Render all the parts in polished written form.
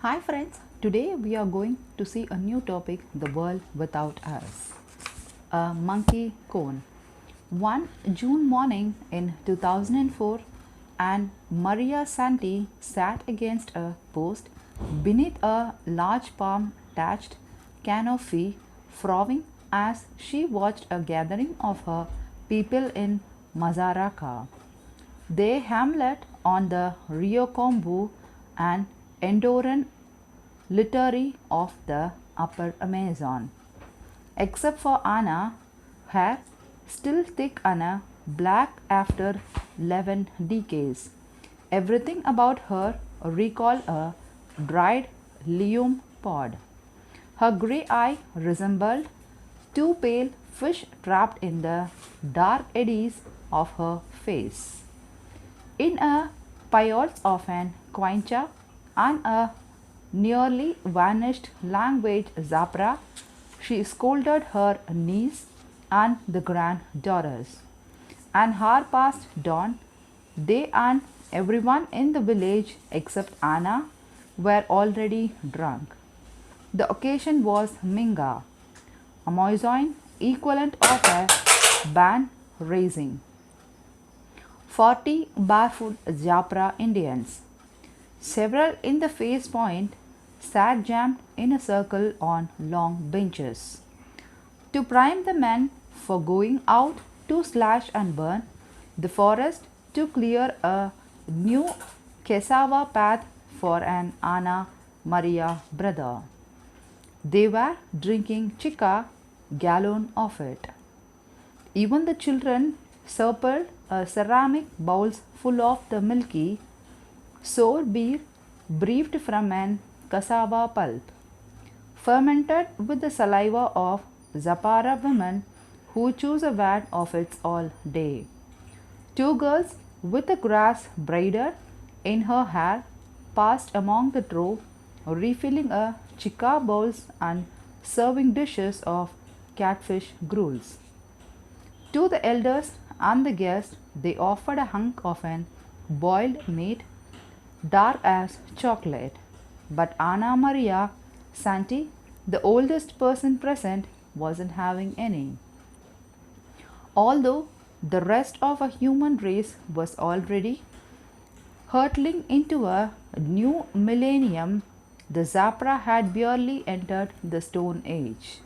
Hi friends, today we are going to see a new topic, the world without us. A monkey cone. One June morning in 2004, and Maria Santi sat against a post beneath a large palm thatched canopy, frowning as she watched a gathering of her people in Mazaraca. The hamlet on the Rio Combu and Endoran literary of the upper Amazon. Except for Anna, hair still thick and black after 11 decades. Everything about her recalled a dried lium pod. Her grey eye resembled two pale fish trapped in the dark eddies of her face. In a Piots of an Quincha and a nearly vanished language Zapra, she scolded her niece and the granddaughters. An hour past dawn, they and everyone in the village except Anna were already drunk. The occasion was Minga, a Moisoin equivalent of a band raising. 40 barefoot Japra Indians, several in the face point, sat jammed in a circle on long benches. To prime the men for going out to slash and burn the forest to clear a new cassava path for an Anna Maria brother. They were drinking chica, gallon of it. Even the children circled ceramic bowls full of the milky, sour beer brewed from an cassava pulp, fermented with the saliva of Zapara women who choose a vat of it all day. Two girls with a grass braided in her hair passed among the drove, refilling a chica bowls and serving dishes of catfish gruels. To the elders and the guests, they offered a hunk of an boiled meat, dark as chocolate. But Anna Maria Santi, the oldest person present, wasn't having any. Although the rest of a human race was already hurtling into a new millennium, the Zapra had barely entered the Stone Age.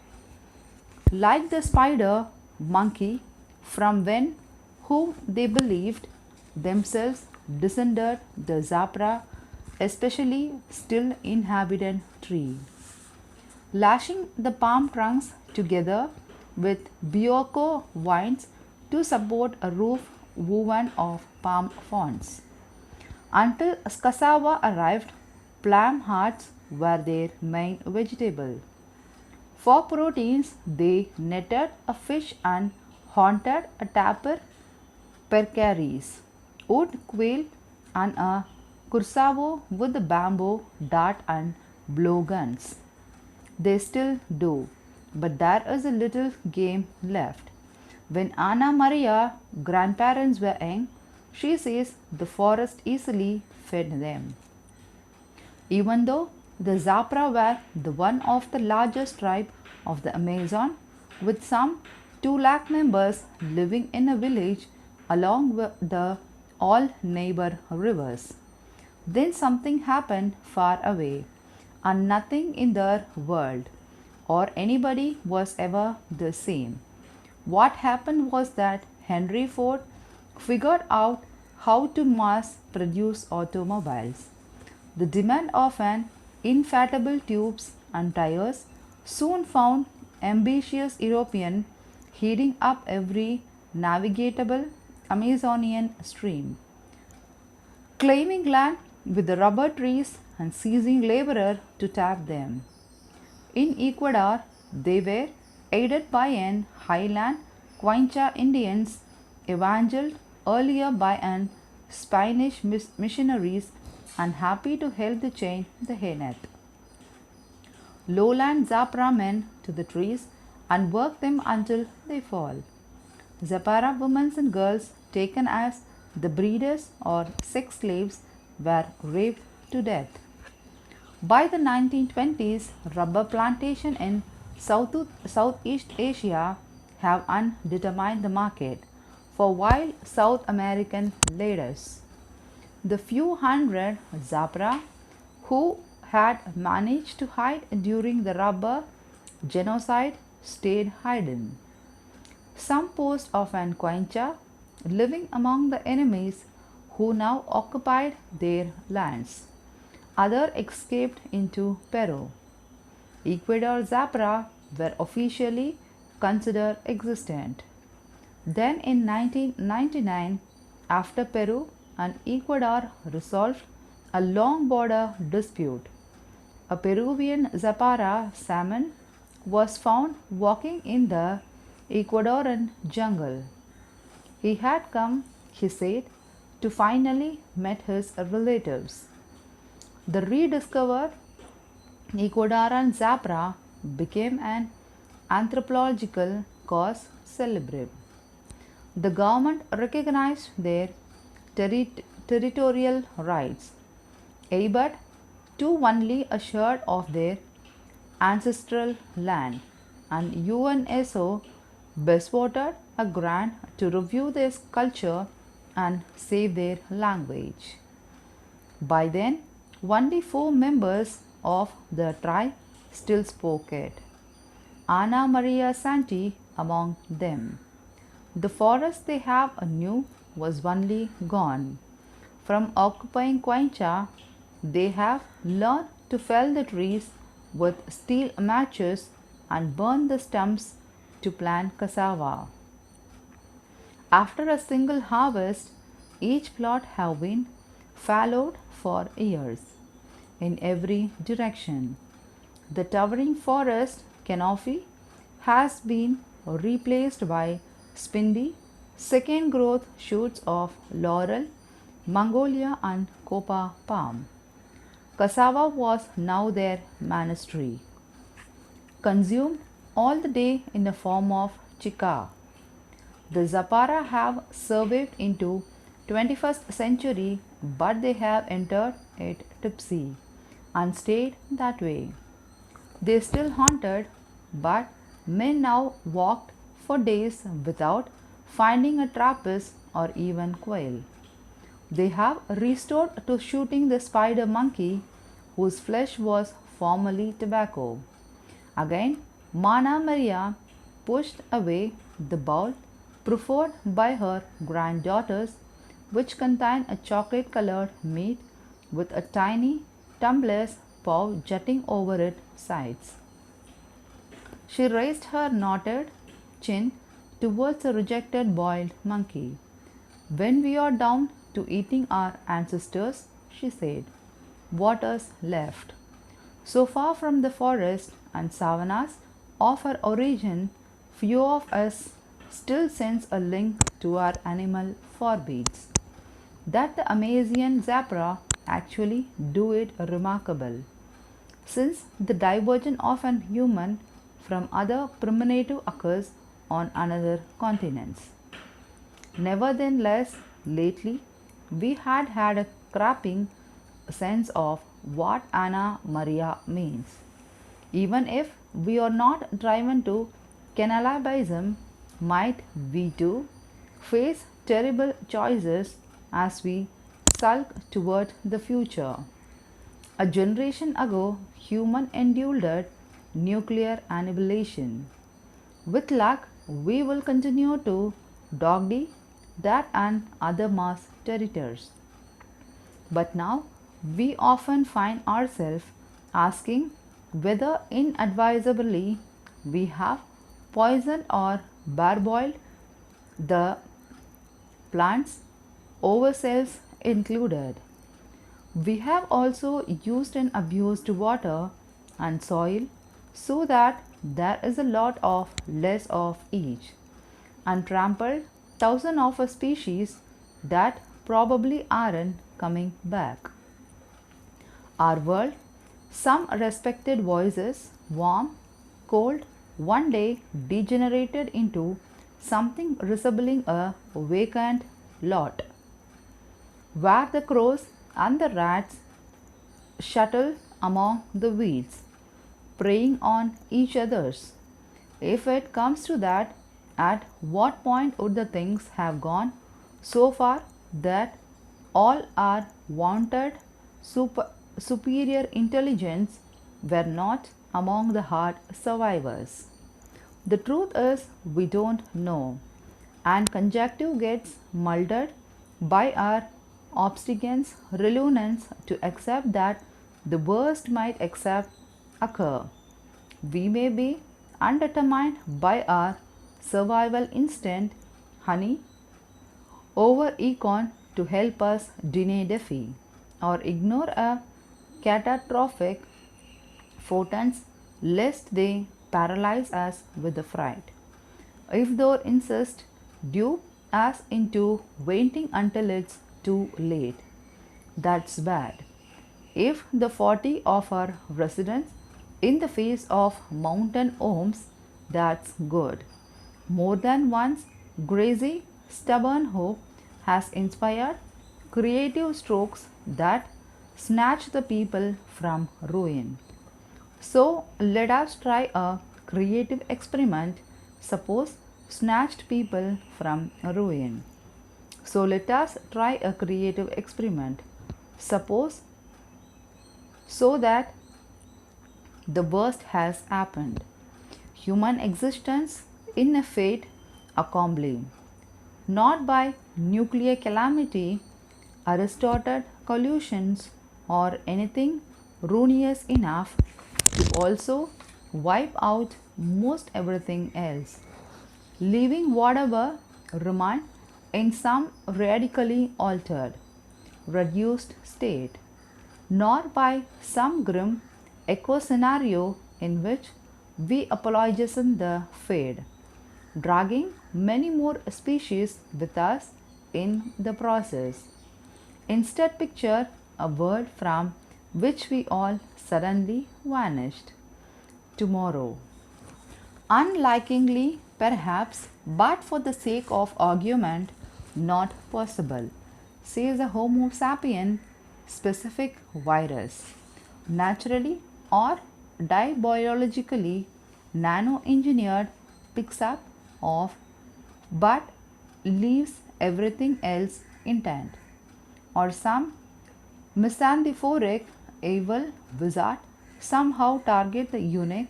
Like the spider monkey, from when whom they believed themselves descended the Zapra, especially still inhabitant tree. Lashing the palm trunks together with Bioko vines to support a roof woven of palm fronds. Until cassava arrived, plum hearts were their main vegetable. For proteins, they netted a fish and haunted a tapir percaries, wood quail, and a cursavo with the bamboo, dart, and blowguns. They still do, but there is a little game left. When Anna Maria grandparents were young, she says the forest easily fed them. Even though the Zapra were the one of the largest tribe of the Amazon, with some 2 lakh members living in a village along with the all neighbor rivers. Then something happened far away, and nothing in their world or anybody was ever the same. What happened was that Henry Ford figured out how to mass produce automobiles. The demand of an inflatable tubes and tires soon found ambitious European heading up every navigable Amazonian stream, claiming land with the rubber trees and seizing laborer to tap them. In Ecuador, they were aided by an highland Quincha Indians evangelized earlier by an Spanish missionaries and happy to help to change the Henet. Lowland Zapra men to the trees and work them until they fall. Zapara women and girls taken as the breeders or sex slaves were raped to death. By the 1920s, rubber plantation in Southeast Asia have undetermined the market for wild South American ladies. The few hundred Zapra who had managed to hide during the rubber genocide stayed hidden. Some posed of an Quincha living among the enemies who now occupied their lands. Others escaped into Peru. Ecuador Zapra were officially considered existent. Then in 1999, after Peru and Ecuador resolved a long border dispute, a Peruvian Zapara salmon was found walking in the Ecuadorian jungle. He had come, he said, to finally meet his relatives. The rediscovered Ecuadorian Zapra became an anthropological cause celebre. The government recognized their territorial rights, but to only a share of their ancestral land, and UNESCO bestowed a grant to review their culture and save their language. By then, only 4 members of the tribe still spoke it. Ana Maria Santi among them. The forest they have knew was only gone. From occupying Quincha, they have learned to fell the trees with steel matches and burn the stumps to plant cassava. After a single harvest, each plot have been fallowed for years in every direction. The towering forest canopy has been replaced by spindly second growth shoots of laurel, magnolia and copa palm. Cassava was now their ministry, consumed all the day in the form of chica. The Zapara have survived into 21st century, but they have entered it tipsy and stayed that way. They still haunted, but may now walked for days without finding a trappist or even quail. They have restored to shooting the spider monkey whose flesh was formerly tobacco. Again, Mana Maria pushed away the bowl preferred by her granddaughters, which contained a chocolate colored meat with a tiny tumbler's paw jutting over its sides. She raised her knotted chin towards a rejected boiled monkey. When we are down to eating our ancestors, she said, what is left? So far from the forest and savannas of our origin, few of us still sense a link to our animal forebears. That the Amazonian Zapra actually do it remarkable, since the divergence of an human from other primitive occurs on another continents. Nevertheless, lately we had a crapping sense of what Ana Maria means. Even if we are not driven to cannibalism, might we too face terrible choices as we sulk toward the future. A generation ago, human endured nuclear annihilation. With luck, we will continue to doggy that and other mass territories. But now, we often find ourselves asking whether inadvisably we have poisoned or parboiled the plants, ourselves included. We have also used and abused water and soil so that there is a lot of less of each, and trampled thousands of a species that probably aren't coming back. Our world, some respected voices, warm, cold, one day degenerated into something resembling a vacant lot, where the crows and the rats shuttle among the weeds, preying on each other's. If it comes to that, at what point would the things have gone so far that all our wanted superior intelligence were not among the hard survivors? The truth is, we don't know, and conjecture gets molded by our obstinate reluctance to accept that the worst might accept occur. We may be undetermined by our survival instinct, honey, over econ to help us deny defeat, or ignore a catastrophic photons lest they paralyze us with the fright. If thou insist, dupe us into waiting until it's too late. That's bad. If the 40 of our residents in the face of mountain ohms, that's good. More than once, crazy, stubborn hope has inspired creative strokes that snatch the people from ruin. So let us try a creative experiment. Suppose snatched people from ruin. So let us try a creative experiment. Suppose so that the worst has happened. Human existence in a fate accomplished, not by nuclear calamity, Aristotle collusions, or anything ruinous enough to also wipe out most everything else, leaving whatever remained in some radically altered, reduced state, nor by some grim echo scenario in which we apologize the fade, dragging many more species with us in the process. Instead, picture a world from which we all suddenly vanished. Tomorrow, unlikely perhaps, but for the sake of argument, not possible, says a Homo sapien specific virus, naturally or diabolically nano engineered, picks up off but leaves everything else intact, or some misanthropic evil wizard somehow target the unique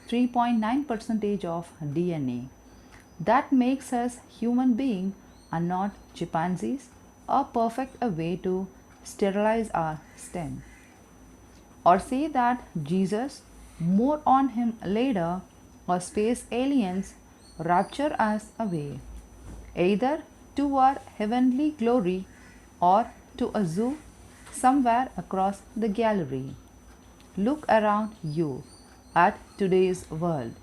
3.9% of DNA that makes us human beings and not chimpanzees, a perfect way to sterilize our stem. Or say that Jesus, more on him later, or space aliens rapture us away, either to our heavenly glory or to a zoo somewhere across the gallery. Look around you at today's world.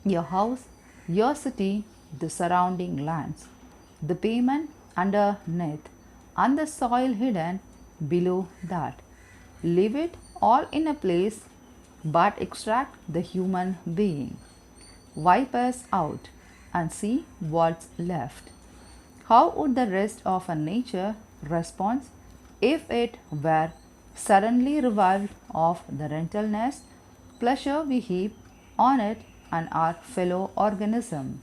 Your house, your city, the surrounding lands, the pavement underneath, and the soil hidden below that. Leave it all in a place but extract the human being. Wipe us out and see what's left. How would the rest of a nature respond if it were suddenly revived of the gentleness, pleasure we heap on it and our fellow organism?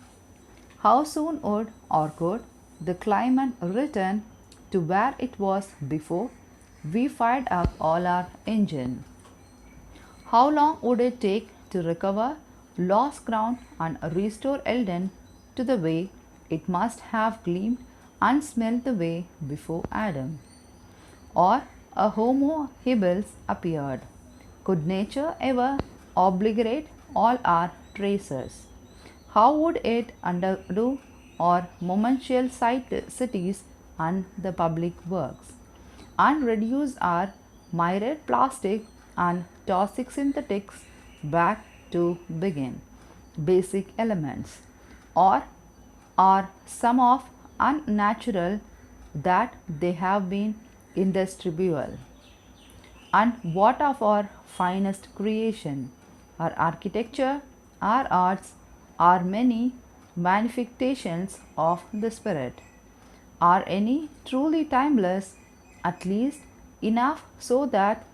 How soon would or could the climate return to where it was before we fired up all our engine? How long would it take to recover lost ground and restore Eden to the way it must have gleamed and smelled the way before Adam? Or a Homo habilis appeared? Could nature ever obliterate all our traces? How would it undo our monumental cities and the public works, and reduce our myriad plastic and toxic synthetics back to begin basic elements? Or are some of unnatural that they have been indistributable? And what of our finest creation, our architecture, our arts, our many manifestations of the Spirit? Are any truly timeless, at least enough so that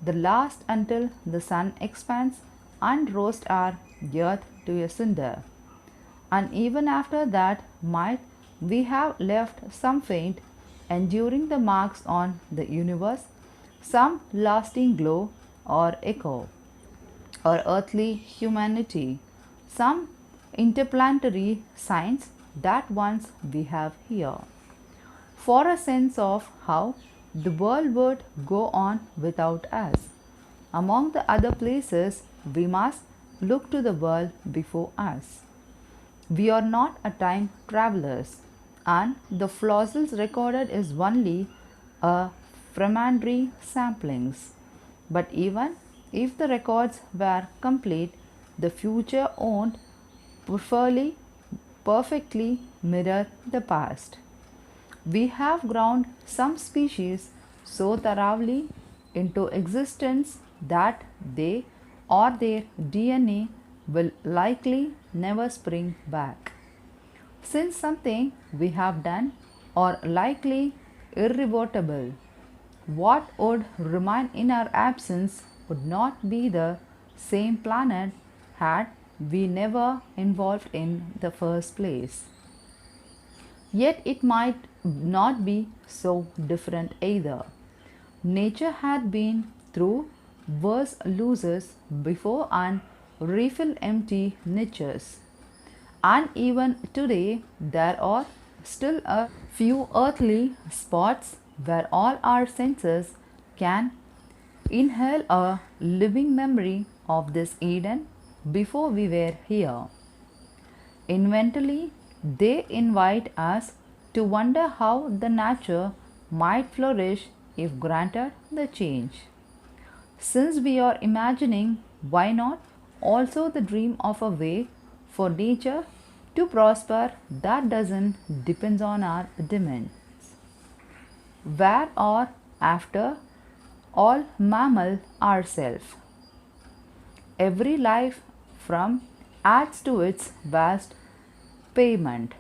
the last until the sun expands and roasts our earth to a cinder. And even after that might we have left some faint, enduring the marks on the universe, some lasting glow or echo, or earthly humanity, some interplanetary signs that once we have here. For a sense of how the world would go on without us. Among the other places, we must look to the world before us. We are not a time travelers, and the fossils recorded is only a fragmentary samplings. But even if the records were complete, the future won't perfectly mirror the past. We have ground some species so thoroughly into existence that they or their DNA will likely never spring back. Since something we have done or likely irreversible, what would remain in our absence would not be the same planet had we never evolved in the first place. Yet it might not be so different either. Nature had been through worse losses before and refilled empty niches. And even today, there are still a few earthly spots where all our senses can inhale a living memory of this Eden before we were here. Inventively, they invite us to wonder how the nature might flourish if granted the change. Since we are imagining, why not also the dream of a way for nature to prosper that doesn't depend on our demands? Where are, after all, mammal ourselves? Every life from adds to its vast payment.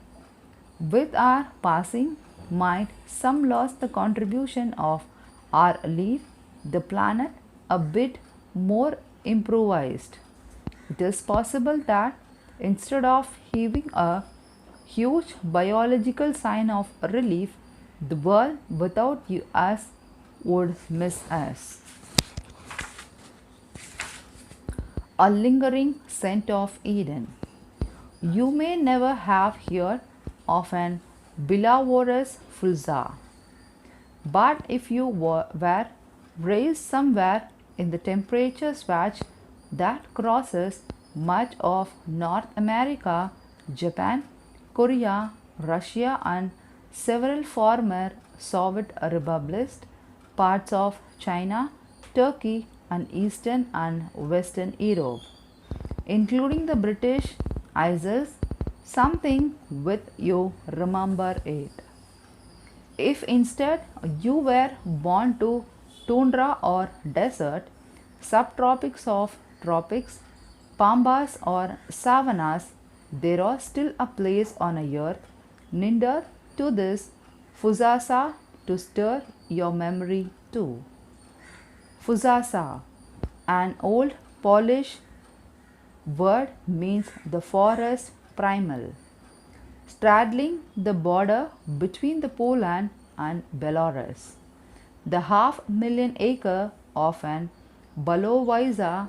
With our passing, might some lost the contribution of our leave the planet a bit more improvised. It is possible that instead of heaving a huge biological sign of relief, the world without us would miss us. A lingering scent of Eden. You may never have heard of an Bilavorus fulza, but if you were raised somewhere in the temperature swatch that crosses much of North America, Japan, Korea, Russia, and several former Soviet republics, parts of China, Turkey, and Eastern and Western Europe, including the British Isles, something with you remember it. If instead you were born to tundra or desert, subtropics of tropics, pampas or savannas, there is still a place on a earth near to this Fusasa to stir your memory to. Fusasa, an old Polish word, means the forest primal, straddling the border between the Poland and Belarus. The half-million-acre of an Baloviza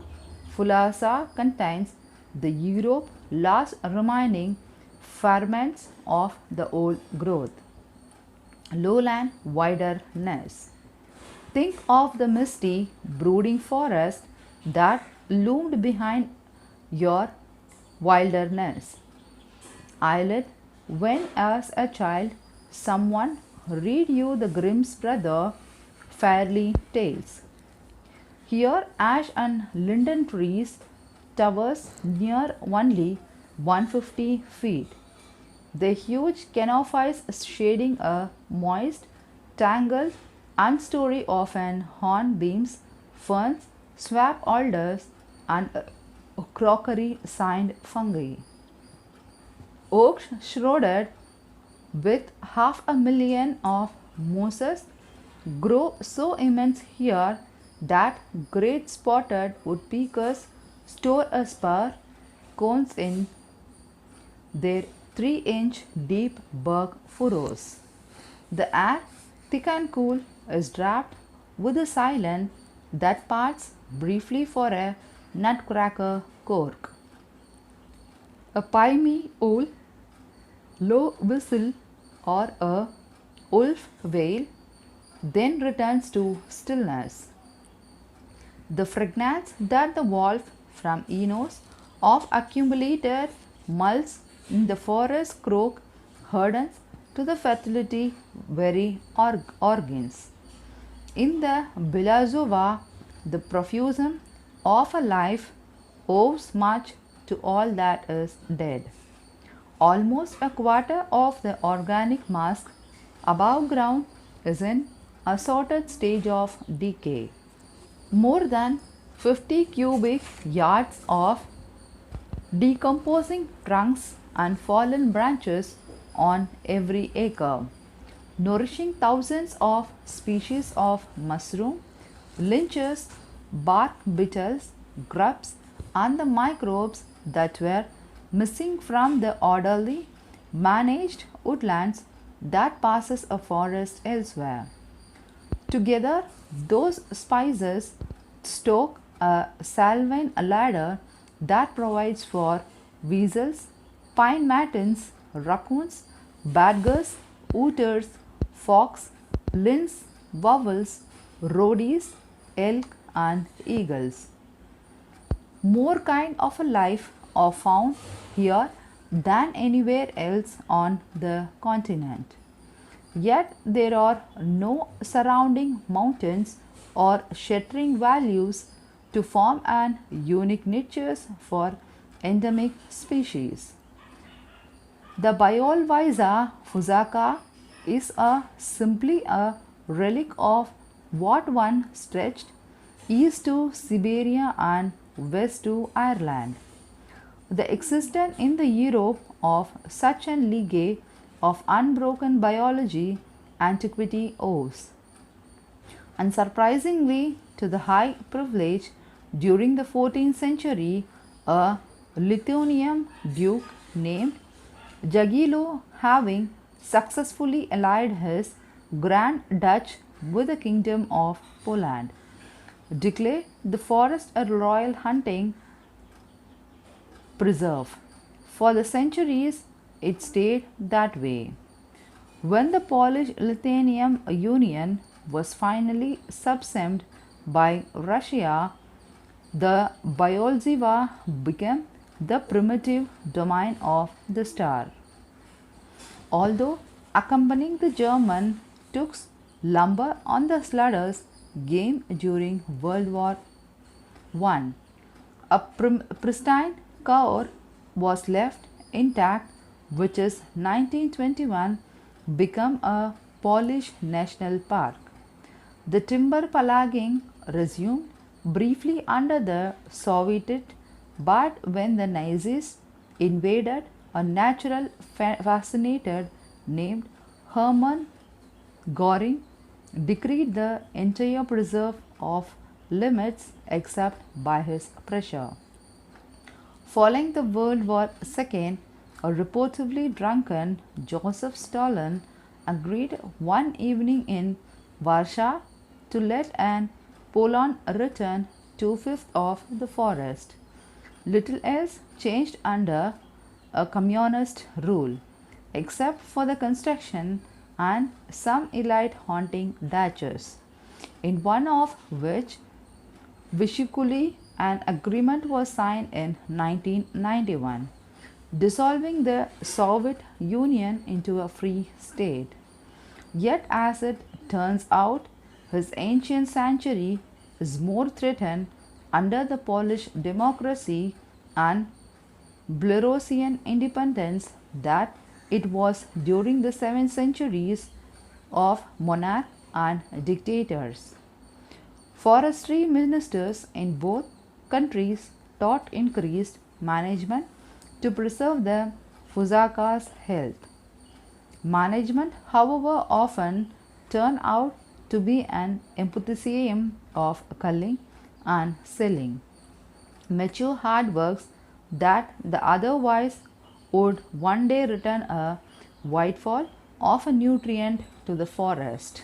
Fulasa contains the Europe last remaining fragments of the old growth. Lowland wilderness. Think of the misty, brooding forest that loomed behind your wilderness islet when, as a child, someone read you the Grimm's Brother fairy tales. Here, ash and linden trees towers near only 150 feet. The huge canopies shading a moist, tangled understory of an hornbeams, ferns, swamp alders, and crockery signed fungi. Oaks shrouded with 500,000 of mosses grow so immense here that great spotted woodpeckers store a spur cones in their 3-inch deep bark furrows. The air, thick and cool, is draped with a silence that parts briefly for a nutcracker cork. A pygmy owl, low whistle, or a wolf wail, then returns to stillness. The fragrance that the wolf from eons of accumulated mulls in the forest croak hardens to the fertility very organs. In the Bilazova, the profusion of a life owes much to all that is dead. Almost a quarter of the organic mass above ground is in a sorted stage of decay. More than 50 cubic yards of decomposing trunks and fallen branches on every acre, nourishing thousands of species of mushroom, lynches, bark beetles, grubs, and the microbes that were missing from the orderly, managed woodlands that passes a forest elsewhere. Together, those spices stoke a sylvan ladder that provides for weasels, pine martens, raccoons, badgers, otters, fox, lynx, owls, roadies, elk, and eagles. More kind of a life are found here than anywhere else on the continent. Yet there are no surrounding mountains or sheltering valleys to form an unique niches for endemic species. The Biolvisa fusaka is simply a relic of what one stretched east to Siberia and west to Ireland. The existence in the Europe of such an legacy of unbroken biology antiquity owes, unsurprisingly, to the high privilege during the 14th century a Lithuanian duke named Jagilo having successfully allied his Grand Duchy with the Kingdom of Poland, declared the forest a royal hunting preserve. For the centuries, it stayed that way. When the Polish Lithuanian Union was finally subsumed by Russia, the Biolziva became the primitive domain of the star. Although accompanying the German took lumber on the Slaughter's game during World War I, a pristine core was left intact, which is 1921 become a Polish national park. The timber palagging resumed briefly under the Soviet, but when the Nazis invaded, a natural fascinator named Hermann Göring decreed the entire preserve of limits except by his pressure. Following the World War II, a reportedly drunken Joseph Stalin agreed one evening in Warsaw to let an Poland return 2/5 of the forest. Little else changed under a communist rule, except for the construction and some elite haunting datches, in one of which Vichy an agreement was signed in 1991, dissolving the Soviet Union into a free state. Yet, as it turns out, his ancient sanctuary is more threatened under the Polish democracy and Belarusian independence that it was during the 7 centuries of monarchs and dictators. Forestry ministers in both countries taught increased management to preserve the fusaka's health. Management, however, often turned out to be an epitome of culling and selling. Mature hard works that the otherwise would one day return a windfall of a nutrient to the forest.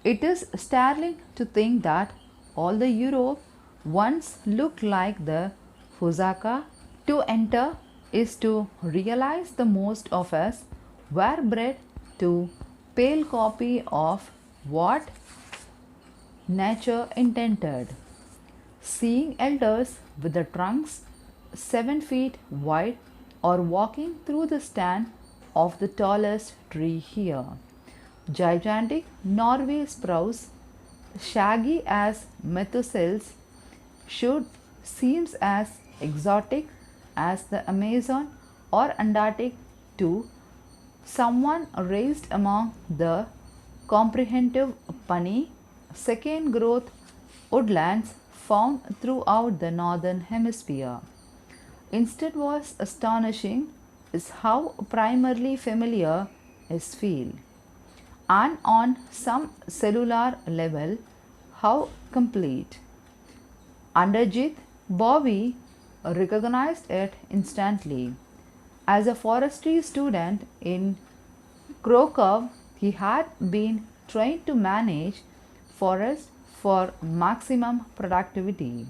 It is startling to think that all the Europe once looked like the Fusaka. To enter is to realize the most of us were bred to pale copy of what nature intended. Seeing elders with the trunks 7 feet wide or walking through the stand of the tallest tree here. Gigantic Norway spruce, shaggy as Methuselah's, should seems as exotic as the Amazon or Antarctic to someone raised among the comprehensive punny second growth woodlands found throughout the northern hemisphere. Instead, was astonishing is how primarily familiar is feel, and on some cellular level, how complete. Underjit Bobby recognized it instantly. As a forestry student in Krakow, he had been trained to manage forests for maximum productivity,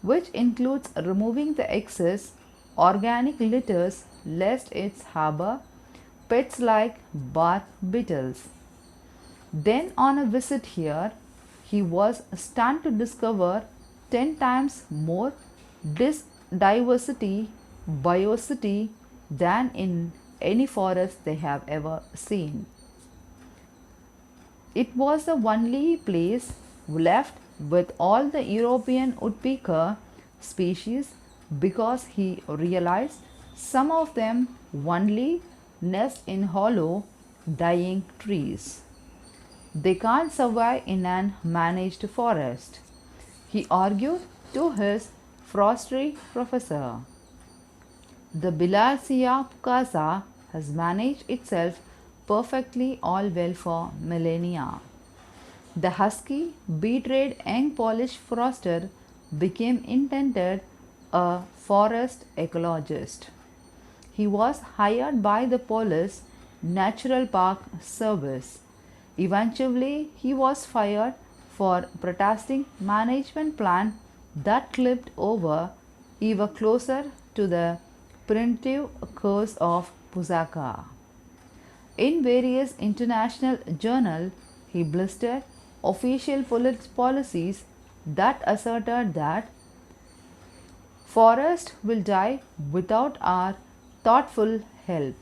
which includes removing the excess organic litters lest it harbor pets like bark beetles. Then, on a visit here, he was stunned to discover 10 times more biodiversity than in any forest they have ever seen. It was the only place left with all the European woodpecker species because he realized some of them only nest in hollow, dying trees. They can't survive in an managed forest, he argued to his forestry professor. The Bilharziya Pukasa has managed itself perfectly all well for millennia. The husky, betrayed young Polish forester became intended a forest ecologist. He was hired by the Polish Natural Park Service. Eventually, he was fired for protesting management plan that clipped over even closer to the primitive curse of Pusaka. In various international journals, he blistered official policies that asserted that forest will die without our thoughtful help,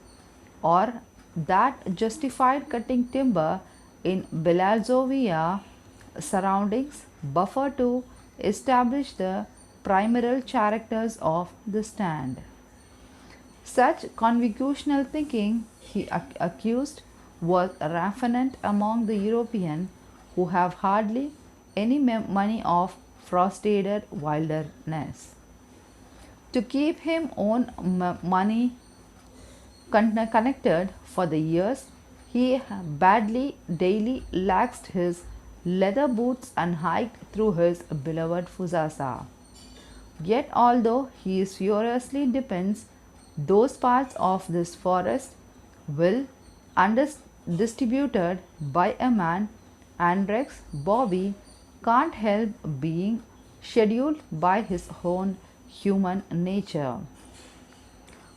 or that justified cutting timber in Belarusovia surroundings buffer to establish the primal characters of the stand. Such convolutional thinking, he accused, was rampant among the Europeans who have hardly any money of frustrated wilderness. To keep him own money connected for the years, he badly daily laxed his leather boots and hiked through his beloved Fusasa. Yet, although he furiously depends, those parts of this forest will distributed by a man, Andrex Bobby can't help being scheduled by his own human nature.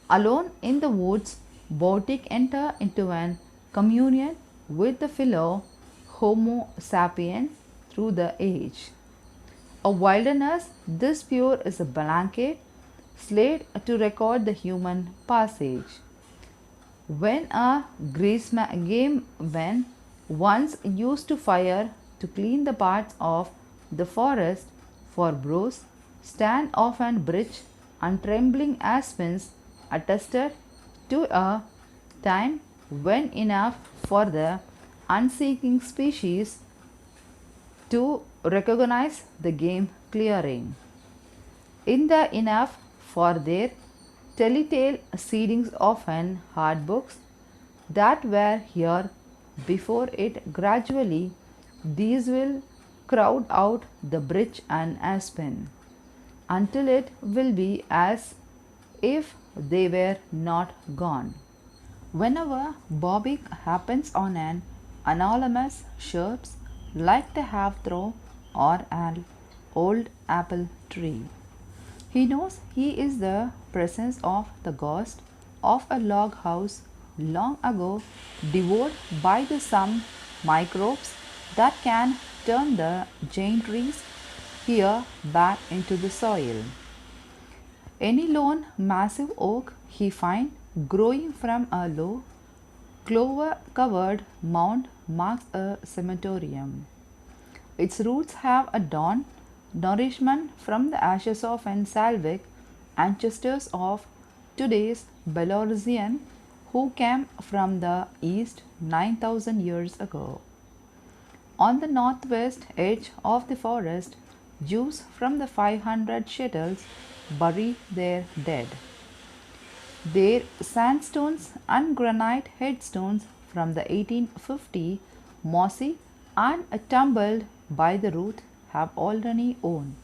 Alone in the woods, Boutique entered into an communion with the fellow Homo sapien through the age. A wilderness this pure is a blanket slate to record the human passage. When a game when once used to fire to clean the parts of the forest for brose, stand off and bridge and trembling aspens attested to a time when enough for the unseeking species to recognize the game clearing. In the enough for their telltale seedings of hard books that were here before it gradually These will crowd out the birch and aspen until it will be as if they were not gone. Whenever Bobby happens on an anonymous chirps like the half-throw or an old apple tree, he knows he is the presence of the ghost of a log house long ago devoured by the some microbes that can turn the giant trees here back into the soil. Any lone massive oak he finds growing from a low clover covered mound marks a cemeterium. Its roots have a dawn nourishment from the ashes of Ensalvik ancestors of today's Belarusian who came from the east 9,000 years ago. On the northwest edge of the forest, Jews from the 500 shuttles bury their dead. Their sandstones and granite headstones from the 1850 mossy and tumbled by the root have already worn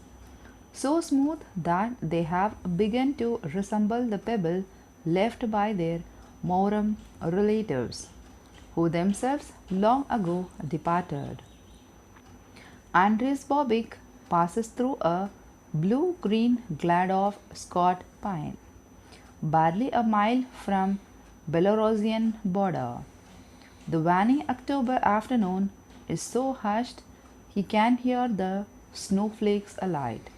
so smooth that they have begun to resemble the pebble left by their Moram relatives, who themselves long ago departed. Andres Bobik passes through a blue green glade of Scott pine, barely a mile from Belarusian border. The waning October afternoon is so hushed he can hear the snowflakes alight.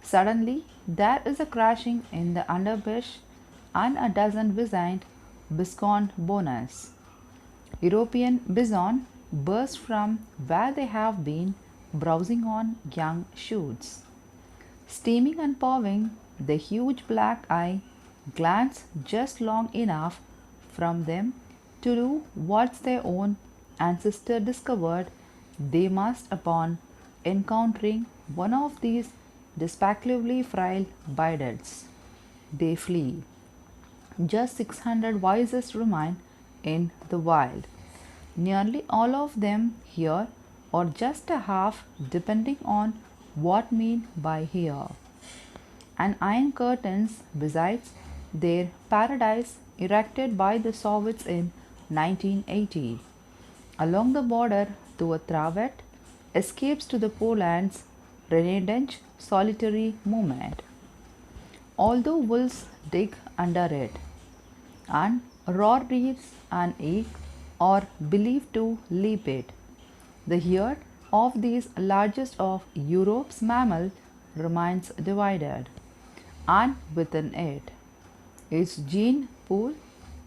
Suddenly, there is a crashing in the underbrush and a dozen viscount biscont bonus. European bison burst from where they have been browsing on young shoots. Steaming and pawing, the huge black eye glance just long enough from them to do what their own ancestor discovered they must upon encountering one of these despicably frail bidets. They flee. Just 600 voices remain in the wild. Nearly all of them here, or just a half, depending on what mean by here. And iron curtains besides their paradise erected by the Soviets in 1980. Along the border to a Travet escapes to the Poland's Renedenge solitary movement. Although wolves dig under it, and raw reeds and elk are believed to leap it, the herd of these largest of Europe's mammal remains divided, and within it, its gene pool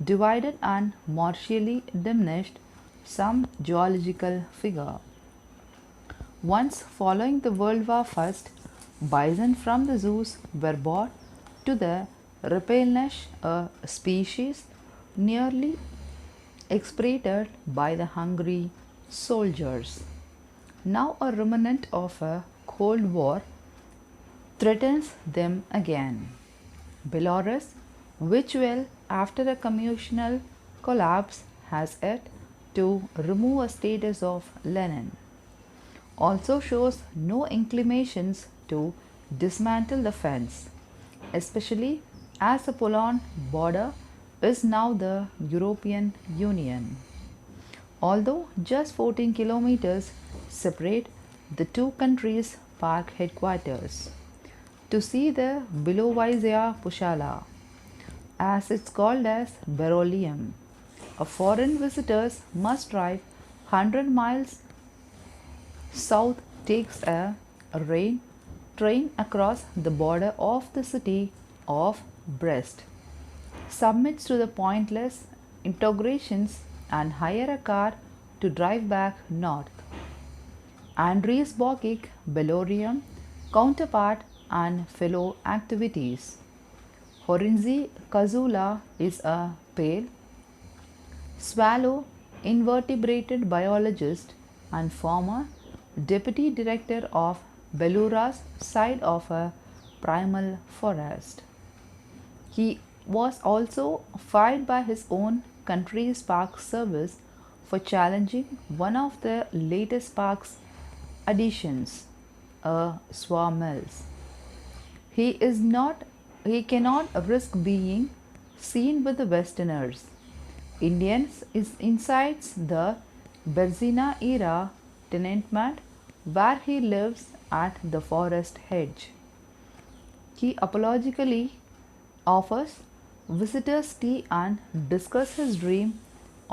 divided and martially diminished some geological figure. Once following the World War I, bison from the zoos were brought to the Repelnesh, a species nearly extirpated by the hungry soldiers. Now a remnant of a Cold War threatens them again. Belarus, which will, after a communal collapse, has yet to remove a status of Lenin, also shows no inclinations to dismantle the fence, especially as the Poland border is now the European Union. Although just 14 kilometers separate the two countries' park headquarters. To see the Bilovaisia Pushala, as it's called as Berolium, a foreign visitors must drive 100 miles south, takes a rain train across the border of the city of Brest, submits to the pointless interrogations and hire a car to drive back north. Andres Bokic, Belorium, counterpart and fellow activities. Horinzi Kazula is a pale, swallow invertebrated biologist and former deputy director of Belarus side of a primal forest. He was also fired by his own country's park service for challenging one of the latest park's additions, a sawmills. He is not he cannot risk being seen with the Westerners. Indians is inside the Berzina era tenement where he lives at the forest edge. He apologetically offers visitors tea and discusses his dream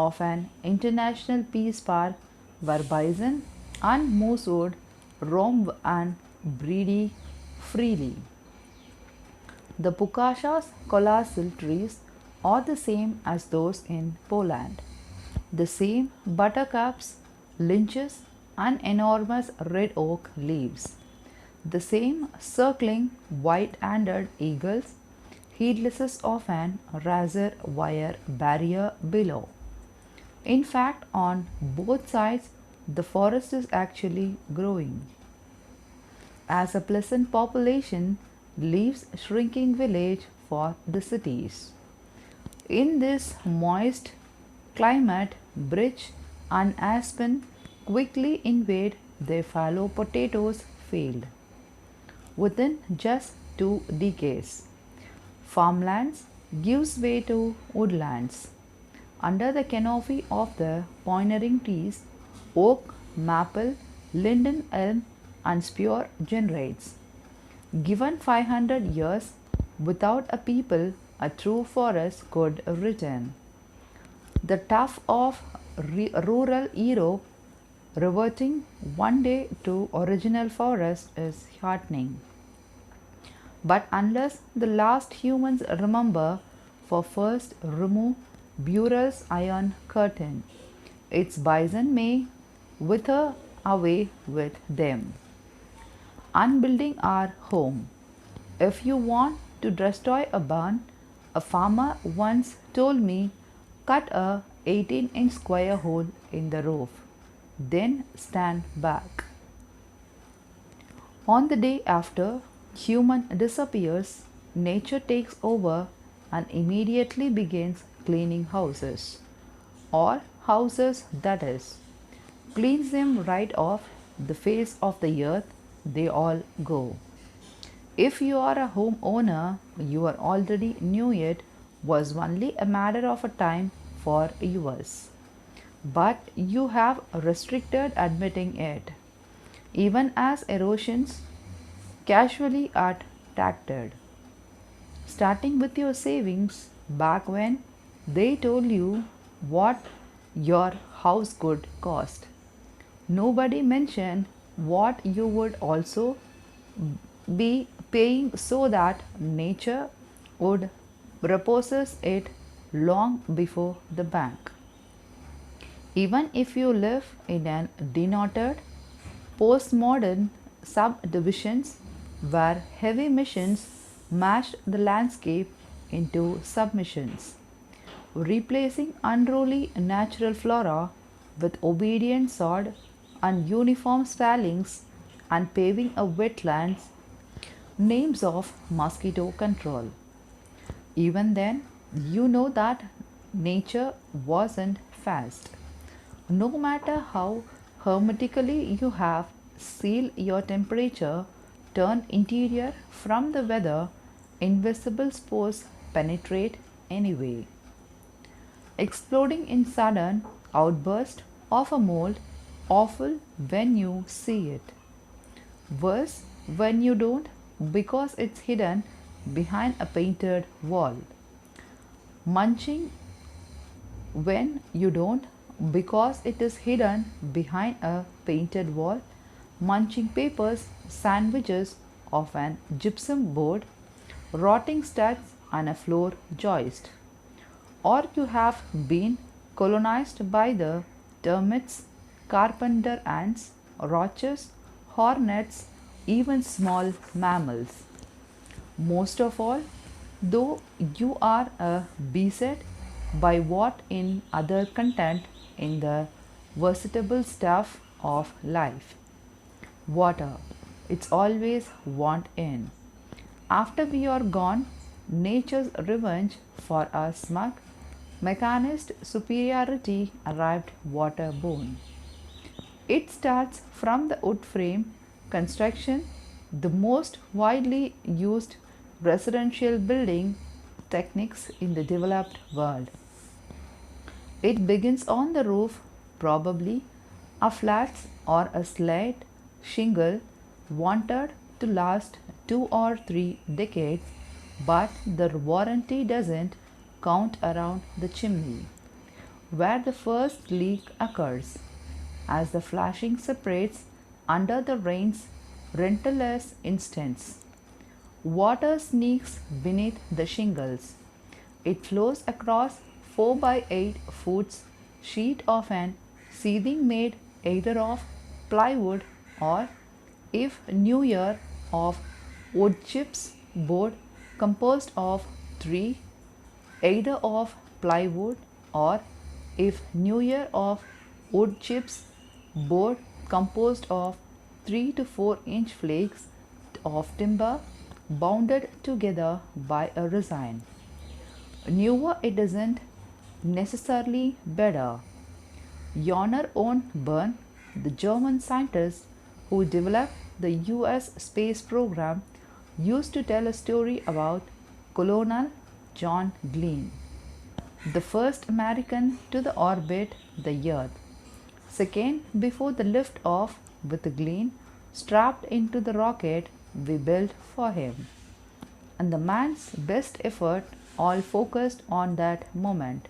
of an international peace park where bison and moose would roam and breed freely. The Pukasha's colossal trees are the same as those in Poland. The same buttercups, lynches, and enormous red oak leaves. The same circling white-handed eagles, heedless of an razor wire barrier below. In fact, on both sides, the forest is actually growing. As a pleasant population leaves shrinking village for the cities. In this moist climate, birch and aspen quickly invade their fallow potatoes field. Within just 2 decades, farmlands gives way to woodlands. Under the canopy of the pioneering trees, oak, maple, linden, elm, and spur generates. Given 500 years, without a people, a true forest could return. The tough of rural Europe reverting one day to original forest is heartening. But unless the last humans remember for first remove Burrell's iron curtain, its bison may wither away with them. Unbuilding our home. If you want to destroy a barn, a farmer once told me, cut a 18-inch square hole in the roof, then stand back. On the day after human disappears, nature takes over and immediately begins cleaning houses, or houses that is, cleans them right off the face of the earth. They all go. If you are a homeowner, you are already knew it was only a matter of a time for yours. But you have restricted admitting it, even as erosions casually are tacted. Starting with your savings back when they told you what your house could cost. Nobody mentioned what you would also be paying so that nature would reposes it long before the bank. Even if you live in an denoted postmodern subdivisions where heavy machines mashed the landscape into submissions, replacing unruly natural flora with obedient sod and uniform stylings and paving a wetlands names of mosquito control. Even then, you know that nature wasn't fast. No matter how hermetically you have sealed your temperature, turned interior from the weather, invisible spores penetrate anyway. Exploding in sudden outburst of a mold, awful when you see it. Worse when you don't, because it's hidden behind a painted wall. Munching when you don't, because it is hidden behind a painted wall. Munching papers, sandwiches of an gypsum board, rotting studs and a floor joist. Or you have been colonized by the termites, carpenter ants, roaches, hornets, even small mammals. Most of all, though you are beset by what in other content in the versatile stuff of life. Water, it's always want in. After we are gone, nature's revenge for our smug Mechanist superiority arrived waterborne. It starts from the wood frame construction, the most widely used residential building techniques in the developed world. It begins on the roof, probably a flat or a slate shingle wanted to last 2 or 3 decades, but the warranty doesn't count around the chimney, where the first leak occurs. As the flashing separates under the rain's relentless instance, water sneaks beneath the shingles. It flows across 4 by 8 foot sheet of an seething made either of plywood or, if newer, of wood chips board composed of three, either of plywood or, if newer, of wood chips board composed of 3 to 4 inch flakes of timber bounded together by a resin. Newer it isn't necessarily better. Johannes von Born, the German scientist who developed the US space program, used to tell a story about Colonel John Glenn, the first American to the orbit the Earth. Second, before the lift off with Glenn strapped into the rocket we built for him. And the man's best effort all focused on that moment.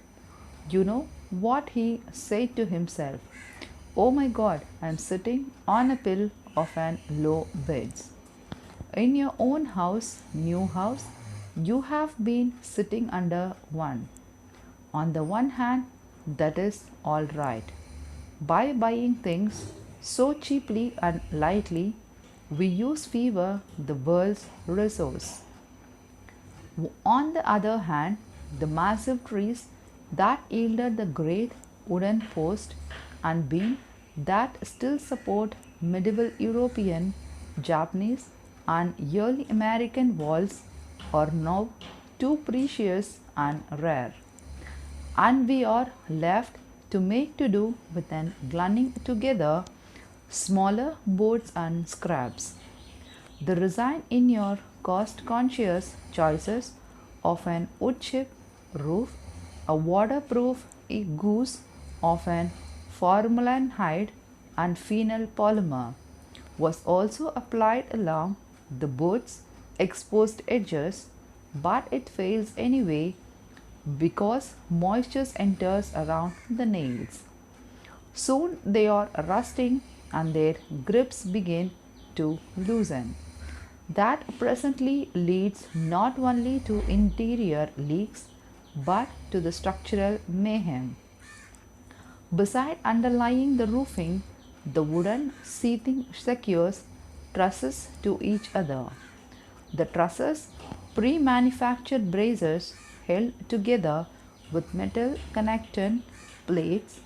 You know what he said to himself? Oh my God, I'm sitting on a pill of an low beds. In your own house, new house, you have been sitting under one. On the one hand, that is all right. By buying things so cheaply and lightly, we use fever the world's resource. On the other hand, the massive trees that yielded the great wooden post and beam that still support medieval European, Japanese, and early American walls are now too precious and rare, and we are left to make to do with an gluing together smaller boards and scraps. The resign in your cost conscious choices of an wood chip roof, a waterproof goose of an formaldehyde and phenol polymer was also applied along the board's exposed edges, but it fails anyway because moisture enters around the nails. Soon they are rusting and their grips begin to loosen. That presently leads not only to interior leaks but to the structural mayhem. Beside underlying the roofing, the wooden sheathing secures trusses to each other. The trusses, pre manufactured braces held together with metal connecting plates,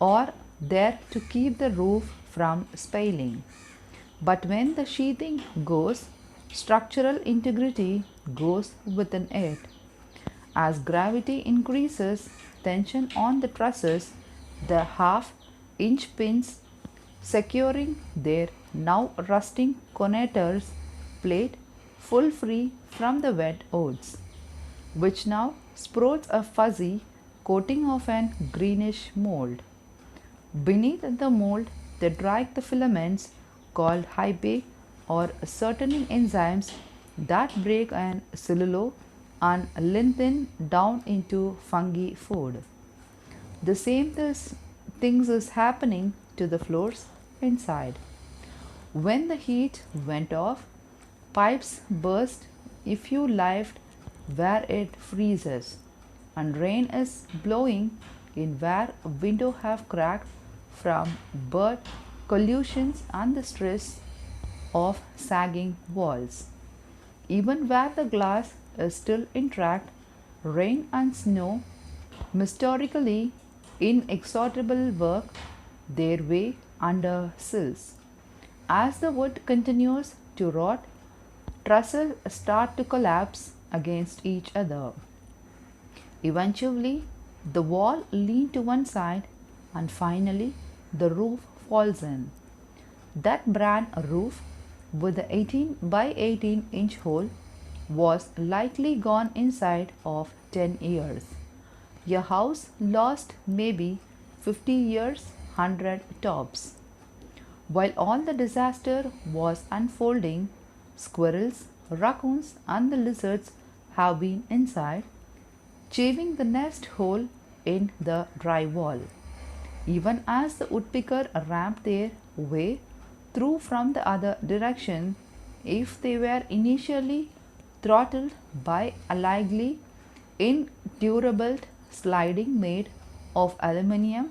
are there to keep the roof from spailing. But when the sheathing goes, structural integrity goes within it. As gravity increases tension on the trusses, the half-inch pins securing their now rusting connectors plate full free from the wet oats, which now sports a fuzzy coating of an greenish mold. Beneath the mold, they drag the filaments called hypae or certain enzymes that break an cellulose and lengthen down into fungi food. The same things is happening to the floors inside. When the heat went off, pipes burst if you lived where it freezes, and rain is blowing in where a window have cracked from bird collisions and the stress of sagging walls. Even where the glass is still intact, rain and snow mysteriously inexorable work their way under sills. As the wood continues to rot, trusses start to collapse against each other. Eventually, The wall leans to one side and finally the roof falls in. That bran roof with the 18 by 18-inch hole was likely gone inside of 10 years. Your house lost maybe 50 years, 100 tops. While all the disaster was unfolding, squirrels, raccoons, and the lizards have been inside, chewing the nest hole in the dry wall. Even as the woodpecker ramped their way through from the other direction, if they were initially throttled by a lightly indurable sliding made of aluminium,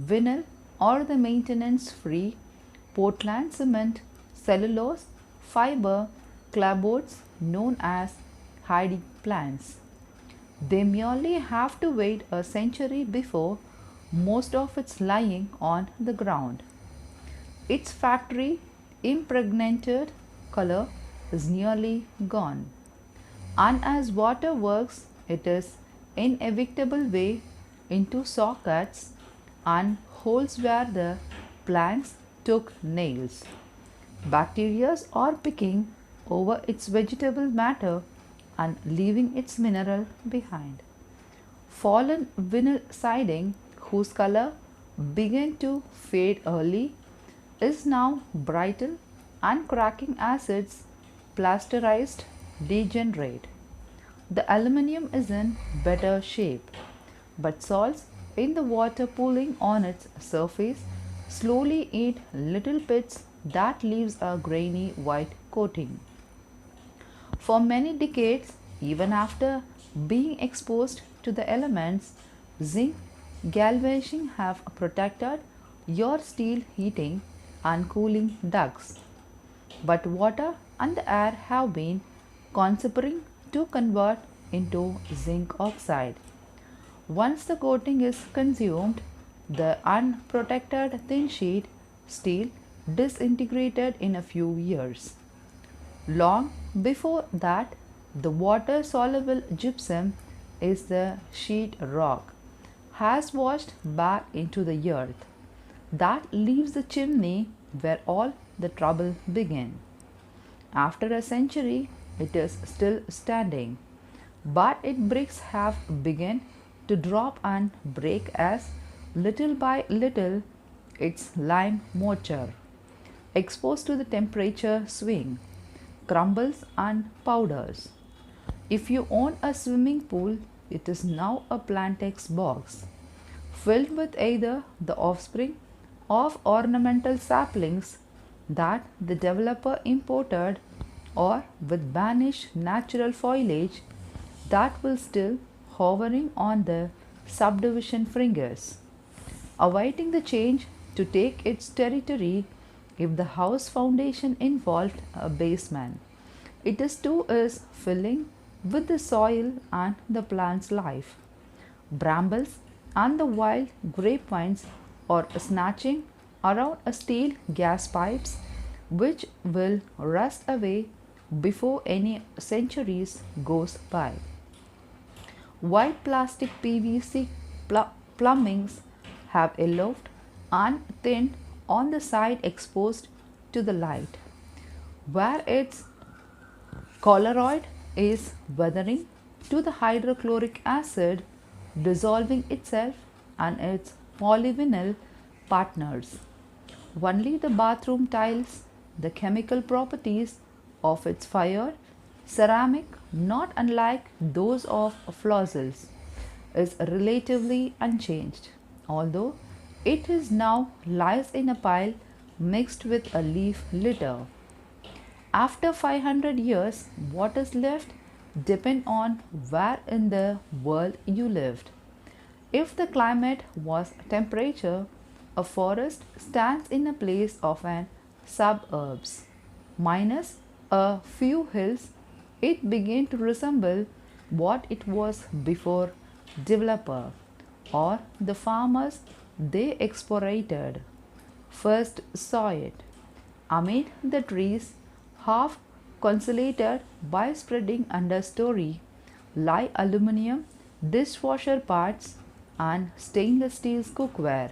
vinyl, or the maintenance free Portland cement, cellulose, fiber, clapboards known as hiding plants. They merely have to wait a century before most of it's lying on the ground. Its factory impregnated color is nearly gone. And as water works, it is inevitable way into sockets and holes where the plants took nails. Bacteria are picking over its vegetable matter and leaving its mineral behind. Fallen vinyl siding, whose color began to fade early, is now brittle and cracking acids plasterized degenerate. The aluminium is in better shape, but salts in the water pooling on its surface slowly eat little pits that leaves a grainy white coating. For many decades, even after being exposed to the elements, zinc galvanizing have protected your steel heating and cooling ducts. But water and the air have been conspiring to convert into zinc oxide. Once the coating is consumed, the unprotected thin sheet steel disintegrated in a few years. Long before that, the water soluble gypsum is the sheet rock has washed back into the earth. That leaves the chimney where all the trouble began. After a century, it is still standing, but its bricks have begun to drop and break as little by little its lime mortar, exposed to the temperature swing, crumbles and powders. If you own a swimming pool, it is now a Plantex box, filled with either the offspring of ornamental saplings that the developer imported or with banished natural foliage that will still hovering on the subdivision fringes, awaiting the change to take its territory if the house foundation involved a basement. It is too is filling with the soil and the plant's life. Brambles and the wild grapevines are snatching around a steel gas pipes which will rust away before any centuries goes by. White plastic PVC plumbings have yellowed and thinned on the side exposed to the light, where its colloid is weathering to the hydrochloric acid dissolving itself and its polyvinyl partners. Only the bathroom tiles, the chemical properties of its fired ceramic, not unlike those of fossils, is relatively unchanged, although it is now lies in a pile mixed with a leaf litter. After 500 years, what is left depends on where in the world you lived. If the climate was temperature, a forest stands in a place of an suburbs. Minus a few hills, it began to resemble what it was before developer or the farmers they exploited first saw it. Amid the trees, half consolated by spreading understory, lie aluminium dishwasher parts and stainless steel cookware.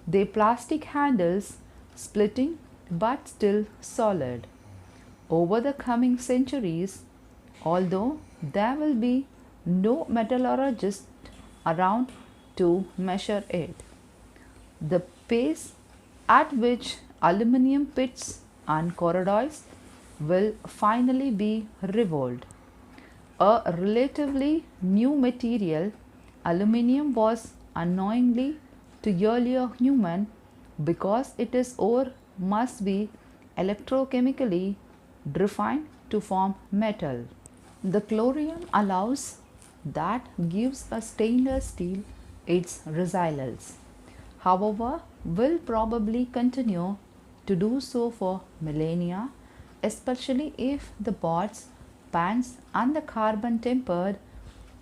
They plastic handles splitting but still solid. Over the coming centuries, although there will be no metallurgist around to measure it, the pace at which aluminum pits and corrodes will finally be revolved. A relatively new material, aluminium was unknowingly to earlier human because its ore must be electrochemically refined to form metal. The chlorium allows that gives a stainless steel its resilience. However, will probably continue to do so for millennia, especially if the pots, pans, and the carbon tempered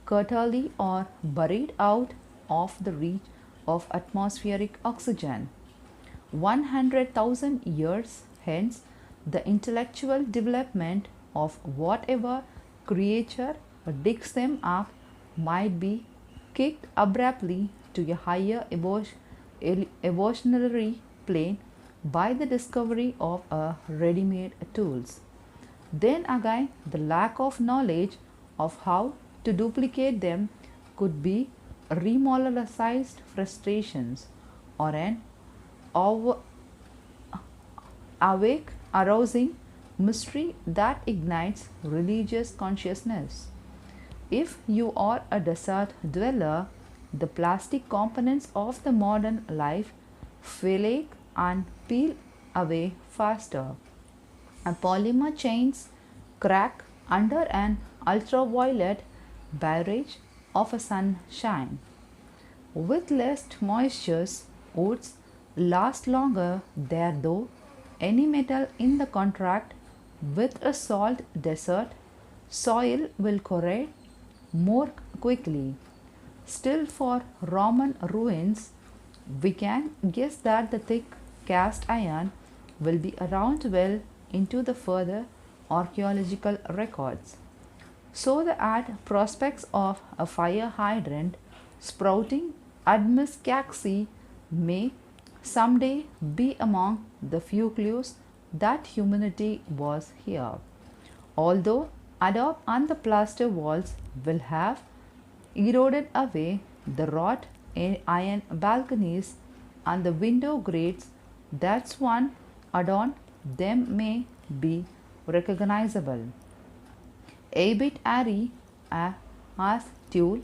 curtly are buried out of the reach of atmospheric oxygen. 100,000 years hence, the intellectual development of whatever creature digs them up might be kicked abruptly to a higher evolutionary plane by the discovery of ready-made tools. Then again, the lack of knowledge of how to duplicate them could be remoralized frustrations or an awake, arousing mystery that ignites religious consciousness. If you are a desert dweller, the plastic components of the modern life flake and peel away faster. And polymer chains crack under an ultraviolet barrage of a sunshine. With less moisture, oats last longer there, though any metal in the contract with a salt desert soil will corrode more quickly. Still, for Roman ruins, we can guess that the thick cast iron will be around well into the further archaeological records. So the prospects of a fire hydrant sprouting at Miscaxi may someday be among the few clues that humanity was here. Although adobe and the plaster walls will have eroded away, the wrought iron balconies and the window grates that once adorned them may be recognizable. A bit airy as tulle,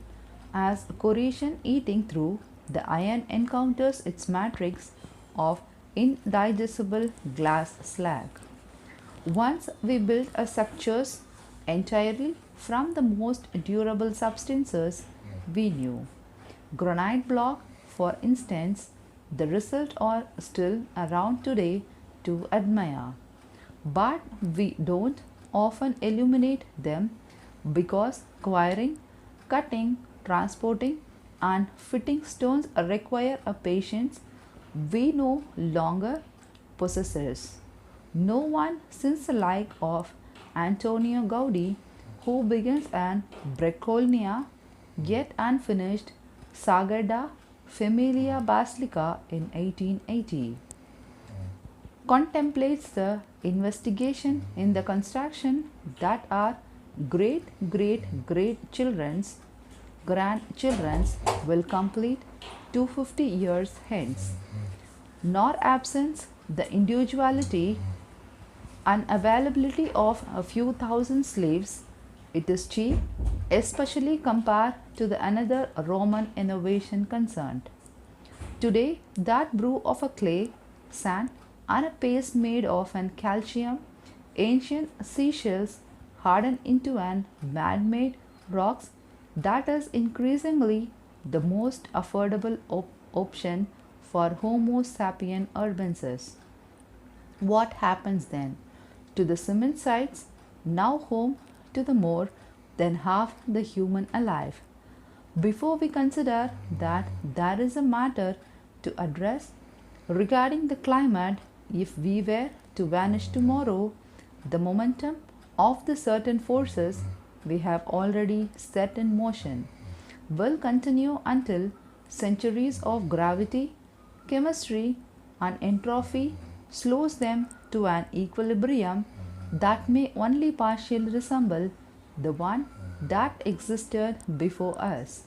as corrosion eating through the iron encounters its matrix of indigestible glass slag. Once we built a structures entirely from the most durable substances we knew. Granite block, for instance, the result are still around today to admire. But we don't often illuminate them because acquiring, cutting, transporting, and fitting stones require a patience we no longer possess. No one since the like of Antonio Gaudi, who begins an Breccia yet unfinished Sagrada Familia Basilica in 1880, contemplates the investigation in the construction that our great grandchildren's will complete 250 years hence, nor absence the individuality and availability of a few thousand slaves. It is cheap, especially compared to the another Roman innovation concerned. Today, that brew of a clay, sand, and a paste made of an calcium, ancient seashells hardened into an man-made rocks, that is increasingly the most affordable option for Homo sapien urbensis. What happens then to the cement sites, now home to the more than half the human alive? Before we consider that there is a matter to address regarding the climate, if we were to vanish tomorrow, the momentum of the certain forces we have already set in motion will continue until centuries of gravity, chemistry, and entropy slows them to an equilibrium that may only partially resemble the one that existed before us.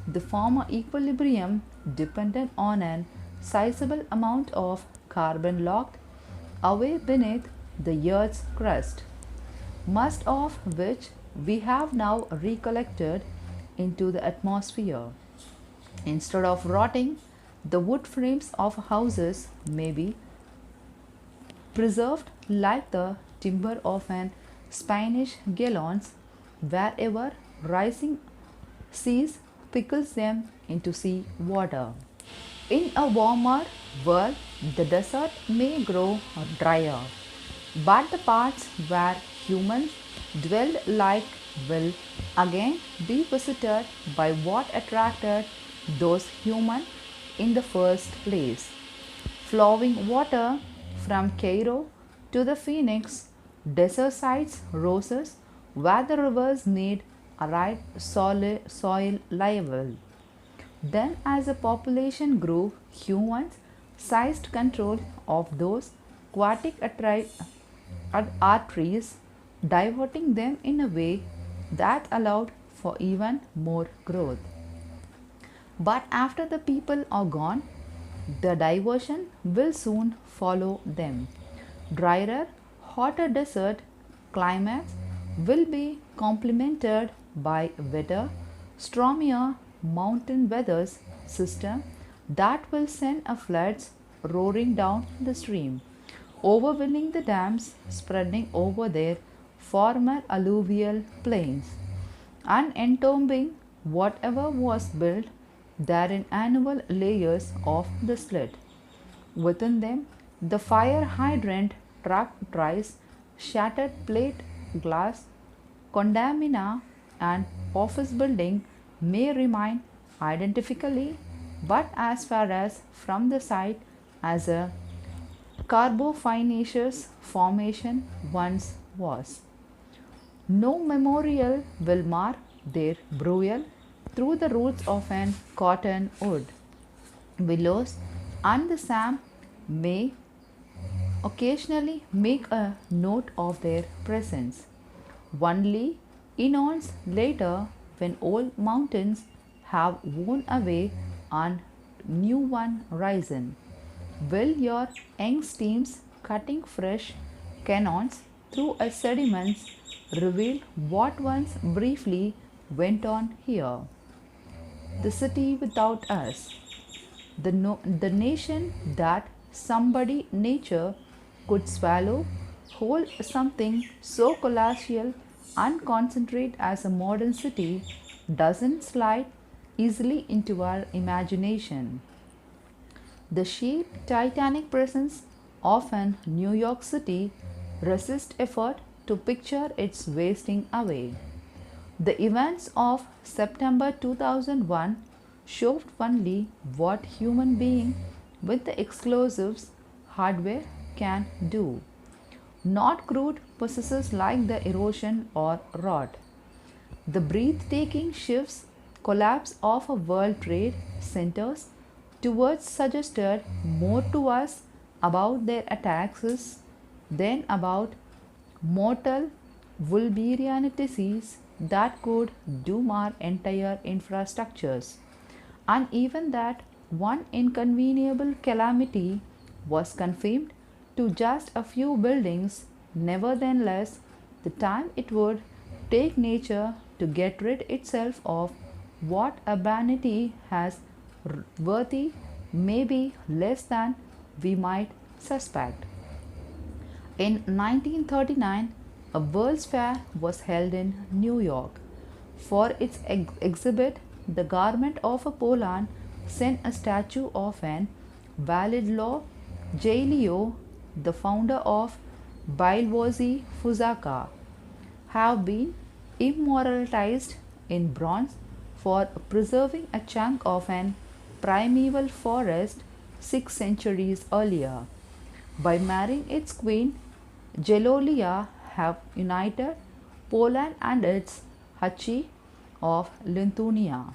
The former equilibrium depended on an sizable amount of carbon locked away beneath the Earth's crust, much of which we have now recollected into the atmosphere. Instead of rotting, the wood frames of houses may be preserved like the timber of an Spanish galleons wherever rising seas pickles them into sea water. In a warmer world, the desert may grow drier, but the parts where humans dwell like will again be visited by what attracted those humans in the first place. Flowing water from Cairo to the Phoenix, desert sites roses where the rivers need arid soil level. Then, as the population grew, humans seized control of those aquatic arteries, diverting them in a way that allowed for even more growth. But after the people are gone, the diversion will soon follow them. Drier, hotter desert climates will be complemented by wetter, stormier mountain weather system that will send a floods roaring down the stream, overwhelming the dams spreading over their former alluvial plains, and entombing whatever was built there in annual layers of the slit. Within them, the fire hydrant truck tries shattered plate glass, condamina, and office building may remain identically, but as far as from the site as a carboniferous formation once was. No memorial will mark their burial through the roots of an cottonwood. Willows and the Sam may occasionally make a note of their presence. Only eons later, when old mountains have worn away and new one risen, will your young streams cutting fresh canyons through a sediments reveal what once briefly went on here. The city without us, the nation that somebody nature could swallow whole, something so colossal and concentrate as a modern city doesn't slide easily into our imagination. The sheer titanic presence of an New York City resists effort to picture its wasting away. The events of September 2001 showed only what human being with the explosives hardware can do. Not crude processes like the erosion or rot. The breathtaking shifts collapse of a world trade centers towards suggested more to us about their attacks than about mortal vulnerabilities that could doom our entire infrastructures. And even that one inconceivable calamity was confined to just a few buildings, nevertheless, the time it would take nature to get rid itself of what urbanity has worthy may be less than we might suspect. In 1939, a World's Fair was held in New York. For its exhibit, the government of Poland sent a statue of an Władysław Jalio, the founder of Białowieży Fuzaka, have been immortalized in bronze for preserving a chunk of an primeval forest 6 centuries earlier. By marrying its queen, Jalulia have united Poland and its Duchy of Lithuania.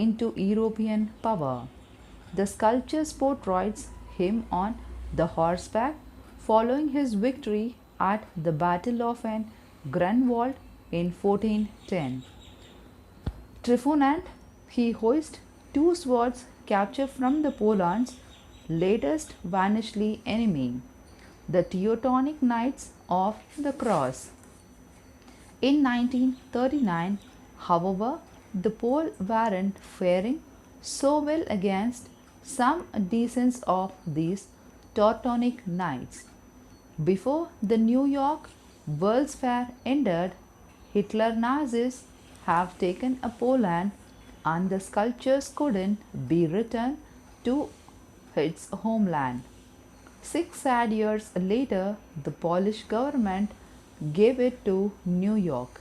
into European power. The sculpture portrays him on the horseback following his victory at the Battle of Grunwald in 1410. Triumphant, he hoists two swords captured from the Poland's latest vanishly enemy, the Teutonic Knights of the Cross. In 1939, however, the Poles weren't faring so well against some descendants of these Teutonic Knights. Before the New York World's Fair ended, Hitler Nazis have taken a Poland and the sculptures couldn't be returned to its homeland. 6 sad years later, the Polish government gave it to New York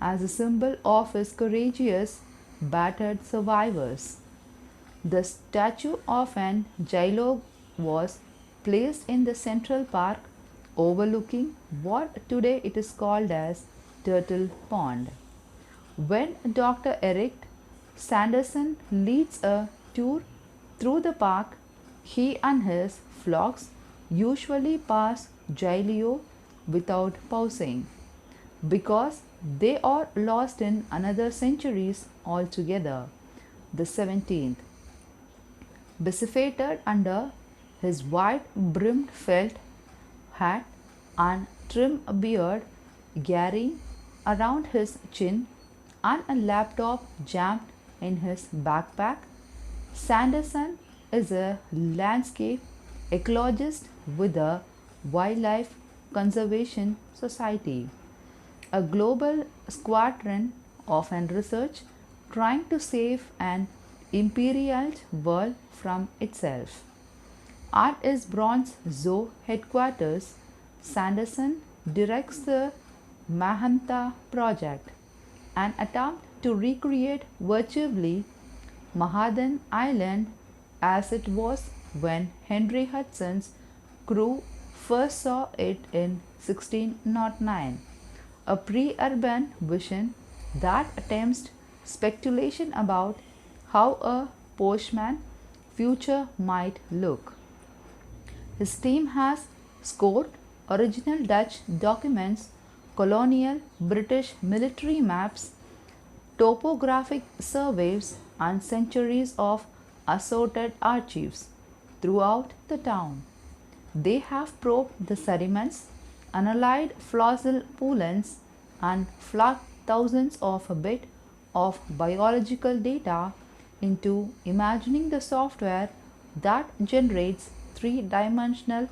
as a symbol of its courageous, battered survivors. The statue of an Jailog was placed in the Central Park overlooking what today it is called as Turtle Pond. When Dr. Eric Sanderson leads a tour through the park, he and his flocks usually pass Jailio without pausing because they are lost in another centuries altogether. The 17th. Benefited under his wide brimmed felt hat and trim beard carrying around his chin and a laptop jammed in his backpack, Sanderson is a landscape ecologist with the Wildlife Conservation Society, a global squadron of research trying to save an imperial world from itself. At his Bronx Zoo headquarters, Sanderson directs the Manhattan Project, an attempt to recreate virtually Manhattan Island as it was when Henry Hudson's crew first saw it in 1609, a pre-urban vision that attempts speculation about how a postman future might look. His team has scored original Dutch documents, colonial British military maps, topographic surveys, and centuries of assorted archives throughout the town. They have probed the sediments, analyzed fossil pollens, and flugged thousands of bits of biological data into imagining the software that generates three-dimensional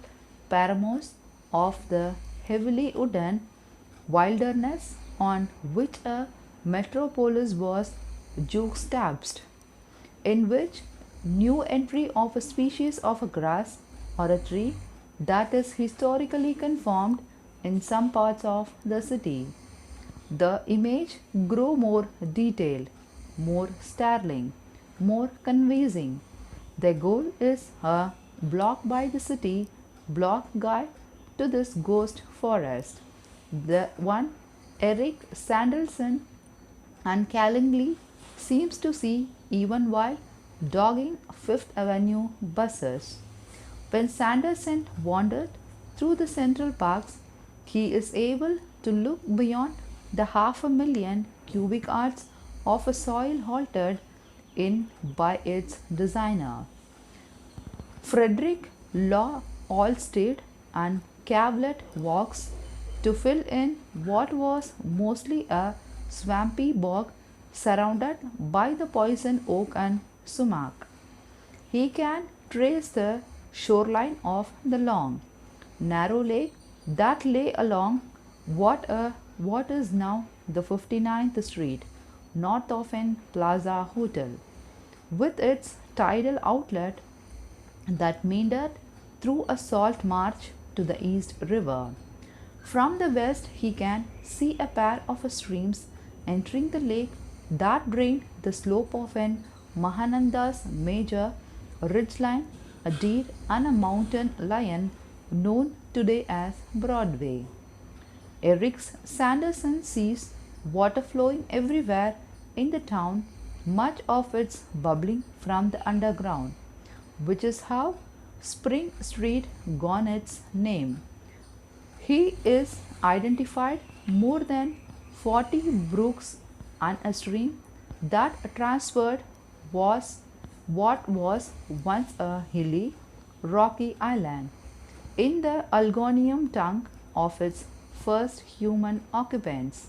panoramas of the heavily wooded wilderness on which a metropolis was juxtaposed, in which new entry of a species of a grass or a tree that is historically conformed in some parts of the city. The image grow more detailed, more startling, more convincing. The goal is a block by the city block guide to this ghost forest, the one Eric Sanderson uncannily seems to see even while dogging Fifth Avenue buses. When Sanderson wandered through the central parks, he is able to look beyond the 500,000 cubic yards of a soil altered in by its designer. Frederick Law Allstate and Cavlet walks to fill in what was mostly a swampy bog surrounded by the poison oak and sumac. He can trace the shoreline of the long, narrow lake that lay along what is now the 59th Street, north of an Plaza Hotel, with its tidal outlet that meandered through a salt marsh to the East River. From the west, he can see a pair of streams entering the lake that drained the slope of an Mahananda's major ridgeline, a deer, and a mountain lion known today as Broadway. Eric Sanderson sees water flowing everywhere in the town, much of its bubbling from the underground, which is how Spring Street got its name. He is identified more than 40 brooks and a stream that transferred was what was once a hilly, rocky island in the Algonium tongue of its first human occupants.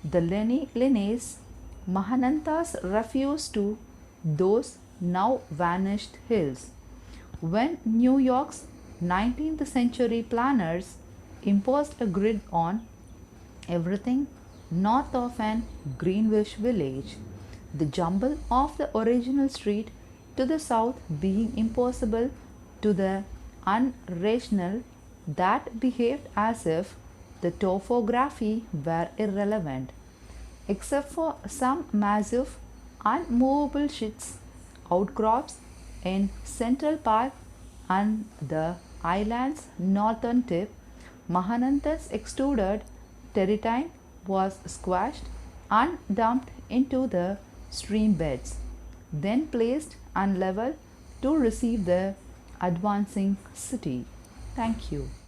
The Lenays Mahananthas refused to those now vanished hills. When New York's 19th century planners imposed a grid on everything north of an Greenwich village, the jumble of the original street to the south being impossible to the unrational that behaved as if the topography were irrelevant, except for some massive unmovable shits outcrops in Central Park and the island's northern tip. Mahananth's extruded territine was squashed and dumped into the stream beds, then placed and leveled to receive the advancing city. Thank you.